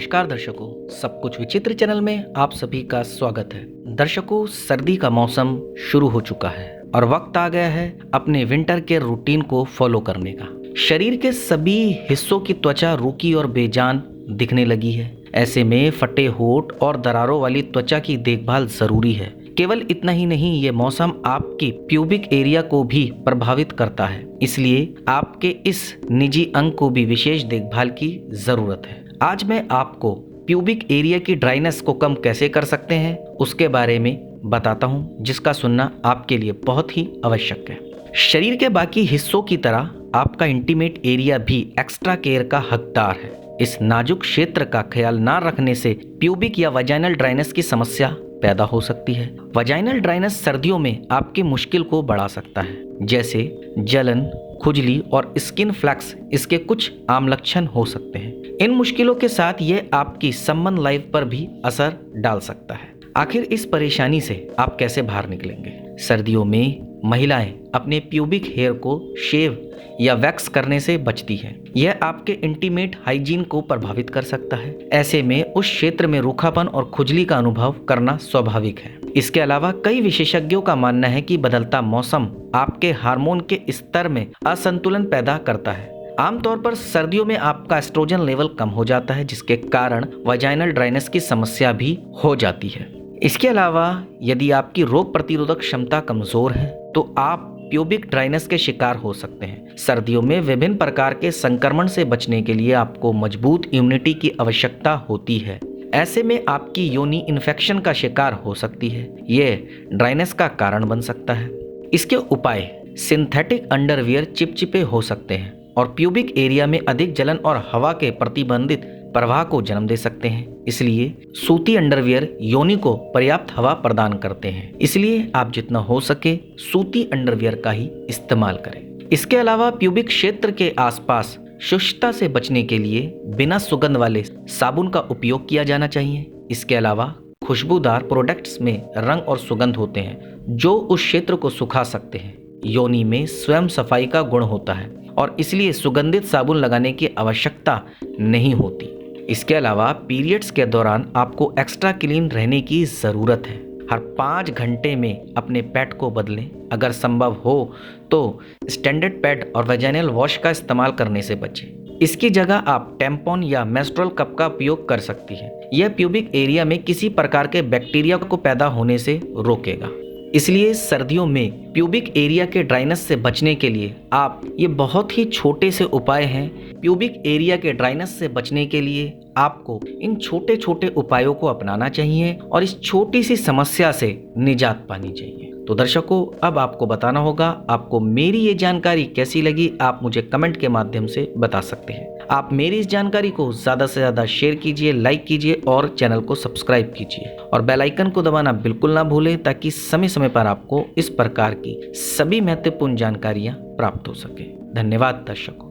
नमस्कार दर्शकों, सब कुछ विचित्र चैनल में आप सभी का स्वागत है। दर्शकों, सर्दी का मौसम शुरू हो चुका है और वक्त आ गया है अपने विंटर केयर रूटीन को फॉलो करने का। शरीर के सभी हिस्सों की त्वचा रूखी और बेजान दिखने लगी है। ऐसे में फटे होंठ और दरारों वाली त्वचा की देखभाल जरूरी है। केवल इतना ही नहीं, ये मौसम आपकी प्यूबिक एरिया को भी प्रभावित करता है, इसलिए आपके इस निजी अंग को भी विशेष देखभाल की जरूरत है। आज मैं आपको प्यूबिक एरिया की ड्राइनेस को कम कैसे कर सकते हैं उसके बारे में बताता हूं, जिसका सुनना आपके लिए बहुत ही आवश्यक है। शरीर के बाकी हिस्सों की तरह आपका इंटीमेट एरिया भी एक्स्ट्रा केयर का हकदार है। इस नाजुक क्षेत्र का ख्याल न रखने से प्यूबिक या वजाइनल ड्राइनेस की समस्या पैदा हो सकती है। वजाइनल ड्राइनेस सर्दियों में आपकी मुश्किल को बढ़ा सकता है, जैसे जलन, खुजली और स्किन फ्लैक्स इसके कुछ आम लक्षण हो सकते हैं। इन मुश्किलों के साथ ये आपकी संबंध लाइफ पर भी असर डाल सकता है। आखिर इस परेशानी से आप कैसे बाहर निकलेंगे? सर्दियों में महिलाएं अपने प्यूबिक हेयर को शेव या वैक्स करने से बचती हैं। यह आपके इंटीमेट हाइजीन को प्रभावित कर सकता है। ऐसे में उस क्षेत्र में रूखापन और खुजली का अनुभव करना स्वाभाविक है। इसके अलावा कई विशेषज्ञों का मानना है कि बदलता मौसम आपके हार्मोन के स्तर में असंतुलन पैदा करता है। आमतौर पर सर्दियों में आपका एस्ट्रोजन लेवल कम हो जाता है, जिसके कारण वजाइनल ड्राइनेस की समस्या भी हो जाती है। इसके अलावा यदि आपकी रोग प्रतिरोधक क्षमता कमजोर है तो आप प्यूबिक ड्राइनेस के शिकार हो सकते हैं। सर्दियों में विभिन्न प्रकार के संक्रमण से बचने के लिए आपको मजबूत इम्यूनिटी की आवश्यकता होती है। ऐसे में आपकी योनि इन्फेक्शन का शिकार हो सकती है। यह ड्राइनेस का कारण बन सकता है। इसके उपाय: सिंथेटिक अंडरवियर चिपचिपे हो सकते हैं और प्यूबिक एरिया में अधिक जलन और हवा के प्रतिबंधित प्रवाह को जन्म दे सकते हैं। इसलिए सूती अंडरवियर योनि को पर्याप्त हवा प्रदान करते हैं। इसलिए आप जितना हो सके सूती अंडरवियर का ही इस्तेमाल करें। इसके अलावा प्यूबिक क्षेत्र के आसपास शुष्कता से बचने के लिए बिना सुगंध वाले साबुन का उपयोग किया जाना चाहिए। इसके अलावा खुशबूदार प्रोडक्ट्स में रंग और सुगंध होते हैं जो उस क्षेत्र को सुखा सकते हैं। योनि में स्वयं सफाई का गुण होता है और इसलिए सुगंधित साबुन लगाने की आवश्यकता नहीं होती। इसके अलावा पीरियड्स के दौरान आपको एक्स्ट्रा क्लीन रहने की ज़रूरत है। हर 5 घंटे में अपने पैड को बदलें। अगर संभव हो तो स्टैंडर्ड पैड और वेजाइनल वॉश का इस्तेमाल करने से बचें। इसकी जगह आप टैम्पॉन या मेंस्ट्रुअल कप का उपयोग कर सकती हैं। यह प्यूबिक एरिया में किसी प्रकार के बैक्टीरिया को पैदा होने से रोकेगा। इसलिए सर्दियों में प्यूबिक एरिया के ड्राइनेस से बचने के लिए आप ये बहुत ही छोटे से उपाय हैं। प्यूबिक एरिया के ड्राइनेस से बचने के लिए आपको इन छोटे छोटे उपायों को अपनाना चाहिए और इस छोटी सी समस्या से निजात पानी चाहिए। तो दर्शकों, अब आपको बताना होगा आपको मेरी ये जानकारी कैसी लगी। आप मुझे कमेंट के माध्यम से बता सकते हैं। आप मेरी इस जानकारी को ज़्यादा से ज़्यादा शेयर कीजिए, लाइक कीजिए और चैनल को सब्सक्राइब कीजिए और बेल आइकन को दबाना बिल्कुल ना भूलें, ताकि समय समय पर आपको इस प्रकार की सभी महत्वपूर्ण जानकारियाँ प्राप्त हो सके। धन्यवाद दर्शकों।